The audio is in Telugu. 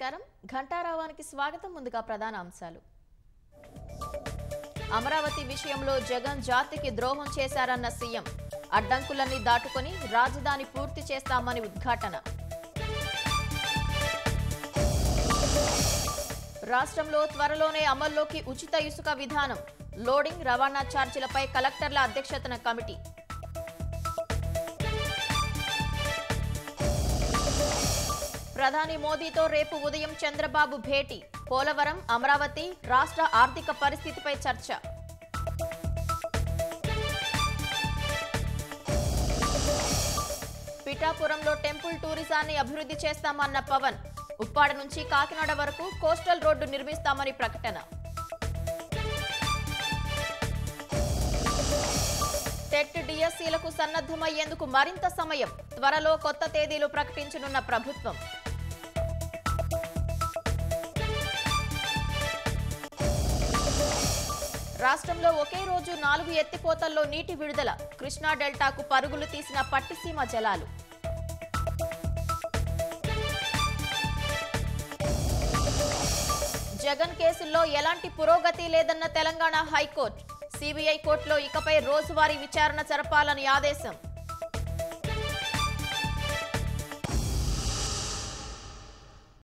నమస్కారం ఘంటారావానికి స్వాగతం ముందుగా ప్రధాన అంశాలు అమరావతి విషయంలో జగన్ జాతికి ద్రోహం చేశారన్న సీఎం అడ్డంకులన్నీ దాటుకొని రాజధాని పూర్తి చేస్తామని ఉద్ఘాటన రాష్ట్రంలో త్వరలోనే అమల్లోకి ఉచిత ఇసుక విధానం లోడింగ్ రవాణా ఛార్జీలపై కలెక్టర్ల అధ్యక్షతన కమిటీ ప్రధాని మోదీతో రేపు ఉదయం చంద్రబాబు భేటీ పోలవరం అమరావతి రాష్ట్ర ఆర్థిక పరిస్థితిపై చర్చ పిఠాపురంలో టెంపుల్ టూరిజాన్ని అభివృద్ధి చేస్తామన్న పవన్ ఉప్పాడ నుంచి కాకినాడ వరకు కోస్టల్ రోడ్డు నిర్మిస్తామని ప్రకటన టెట్ డిఎస్సీలకు సన్నద్ధమయ్యేందుకు మరింత సమయం త్వరలో కొత్త తేదీలు ప్రకటించనున్న ప్రభుత్వం రాష్ట్రంలో ఒకే రోజు 4 ఎత్తిపోతల్లో నీటి విడుదల కృష్ణా డెల్టాకు పరుగులు తీసిన పట్టిసీమ జలాలు జగన్ కేసుల్లో ఎలాంటి పురోగతి లేదన్న తెలంగాణ హైకోర్టు సిబిఐ కోర్టులో ఇకపై రోజువారీ విచారణ జరపాలని ఆదేశం